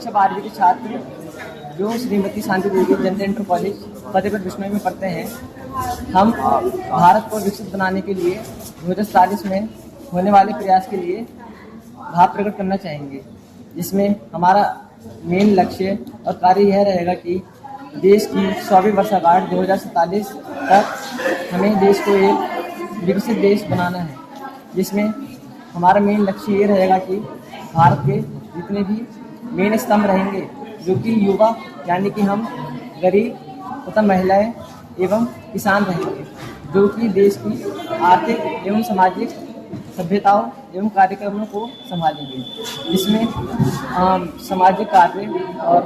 कक्षा 12वीं के छात्र जो श्रीमती शांति देवी जनता इंटर कॉलेज फतेहपुर बिश्नोई में पढ़ते हैं। हम भारत को विकसित बनाने के लिए 2047 में होने वाले प्रयास के लिए भाव प्रकट करना चाहेंगे, जिसमें हमारा मेन लक्ष्य और कार्य यह रहेगा कि देश की 100वीं वर्षगांठ 2047 तक हमें देश को एक विकसित देश बनाना है, जिसमें हमारा मेन लक्ष्य ये रहेगा कि भारत के जितने भी मेन स्तंभ रहेंगे, जो कि युवा यानी कि हम गरीब तथा महिलाएं एवं किसान रहेंगे, जो कि देश की आर्थिक एवं सामाजिक सभ्यताओं एवं कार्यक्रमों को संभालेंगे, जिसमें सामाजिक कार्य और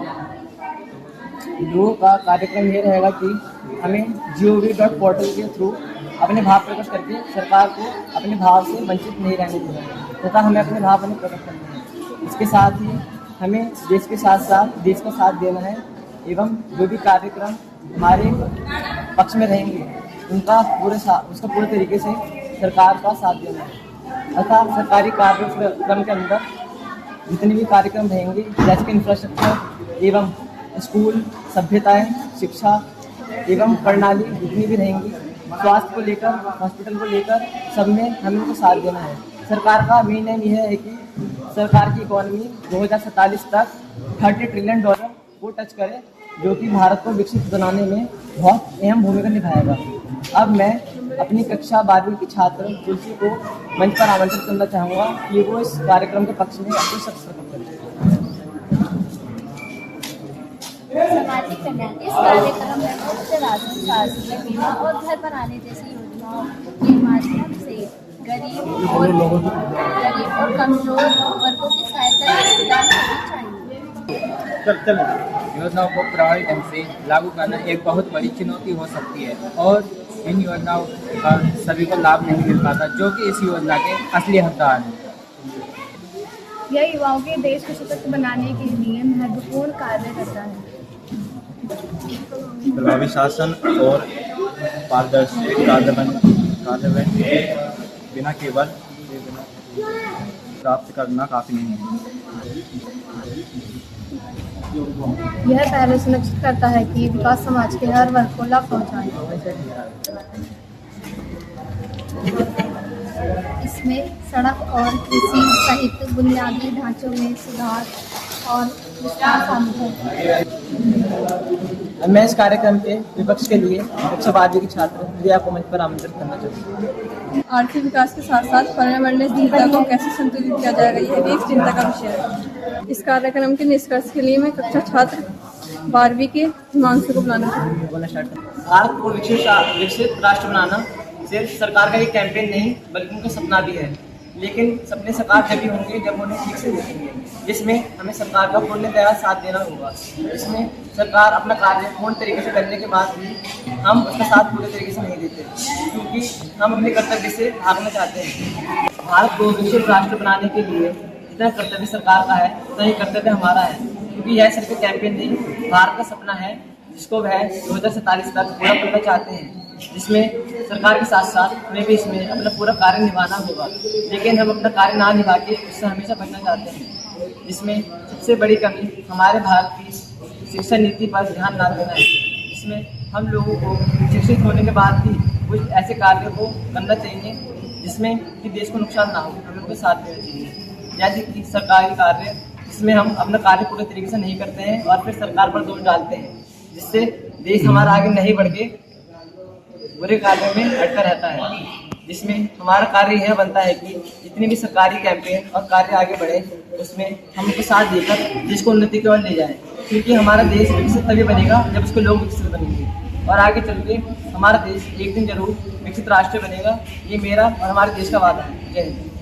लोगों का कार्यक्रम ये रहेगा कि हमें gov.portal के थ्रू अपने भाव प्रकट करके सरकार को अपने भाव से वंचित नहीं रहने देना है तथा हमें अपने भाव अपने प्रकट करने हैं। इसके साथ ही हमें देश के साथ साथ देश का साथ देना है एवं जो भी कार्यक्रम हमारे पक्ष में रहेंगे उसका पूरे तरीके से सरकार का साथ देना है तथा सरकारी कार्यक्रम के अंदर जितने भी कार्यक्रम रहेंगे जैसे कि इंफ्रास्ट्रक्चर एवं स्कूल, सभ्यताएं, शिक्षा एवं प्रणाली जितनी भी रहेंगी, स्वास्थ्य को लेकर, हॉस्पिटल को लेकर, सब में हमें उनको साथ देना है। सरकार का मेन एम यह है कि सरकार की इकॉनमी 2047 तक $30 ट्रिलियन को टच करे, जो कि भारत को विकसित बनाने में बहुत अहम भूमिका निभाएगा। अब मैं अपनी कक्षा 12वीं की छात्र तुलसी को मंच पर आमंत्रित करना चाहूँगा कि वो इस कार्यक्रम के पक्ष में अपनी शख्सियत करें। सामाजिक कल्याण इस कार्यक्रम में मुफ्त राशन, स्वास्थ्य बीमा और घर बनाने जैसी योजनाओं के माध्यम से गरीब और कमजोर वर्गों की सहायता प्रदान करनी चाहिए। योजनाओं को प्रभावी ढंग से लागू करना एक बहुत बड़ी चुनौती हो सकती है और इन योजनाओं का सभी को लाभ नहीं मिल पाता, जो कि इस योजना के असली हकदार हैं। यह युवाओं के देश को सशक्त बनाने के लिए महत्वपूर्ण कार्य करता है। प्रभावी शासन और पारदर्शी कार्यान्वयन के बिना केवल प्राप्त करना काफी नहीं है। यह पहले सुनिश्चित करता है कि विकास समाज के हर वर्ग को लाभ पहुंचाए। इसमें सड़क और कृषि सहित बुनियादी ढांचों में सुधार और विस्तार शामिल है। मैं इस कार्यक्रम के विपक्ष के लिए कक्षा 12वीं की छात्र रिया को मंच पर आमंत्रित करना चाहती हूँ। आर्थिक विकास के साथ साथ पर्यावरणीय चिंता को कैसे संतुलित किया जाएगा, यह भी एक चिंता का विषय है। इस कार्यक्रम के निष्कर्ष के लिए मैं कक्षा छात्र 12वीं के हिमांशु को बुलाना चाहूँगी। भारत को विकसित राष्ट्र बनाना सिर्फ सरकार का एक कैंपेन नहीं बल्कि उनका सपना भी है, लेकिन सपने साकार तभी होंगे जब उन्हें ठीक से देखेंगे, जिसमें हमें सरकार का पूर्णतया साथ देना होगा। इसमें सरकार अपना कार्य पूर्ण तरीके से करने के बाद भी हम उसका साथ पूरे तरीके से नहीं देते, क्योंकि हम अपने कर्तव्य से भागना चाहते हैं। भारत को विकसित राष्ट्र बनाने के लिए जितना कर्तव्य सरकार का है उतना ही कर्तव्य हमारा है, क्योंकि यह सिर्फ कैंपेन नहीं, भारत का सपना है जिसको वह 2047 तक पूरा करना चाहते हैं, जिसमें सरकार के साथ साथ हमें भी इसमें अपना पूरा कार्य निभाना होगा। लेकिन हम अपना कार्य ना निभा के उससे हमेशा बचना चाहते हैं, जिसमें सबसे बड़ी कमी हमारे भारत की शिक्षा नीति पर ध्यान ना देना है, जिसमें हम लोगों को शिक्षित होने के बाद भी कुछ ऐसे कार्यों को करना चाहिए जिसमें कि देश को नुकसान ना हो, हमें उनके साथ देना चाहिए। जैसे कि सरकारी कार्य जिसमें हम अपना कार्य पूरे तरीके से नहीं करते हैं और फिर सरकार पर दोष डालते हैं, जिससे देश हमारा आगे नहीं बढ़ के बुरे कार्यों में अटका रहता है, जिसमें हमारा कार्य यह बनता है कि जितने भी सरकारी कैंपेन और कार्य आगे बढ़े उसमें हम उनके साथ देकर देश को उन्नति की ओर ले जाएं, क्योंकि हमारा देश विकसित तभी बनेगा जब उसके लोग विकसित बनेंगे और आगे चल के हमारा देश एक दिन जरूर विकसित राष्ट्र बनेगा। ये मेरा और हमारे देश का वादा है। जय हिंद।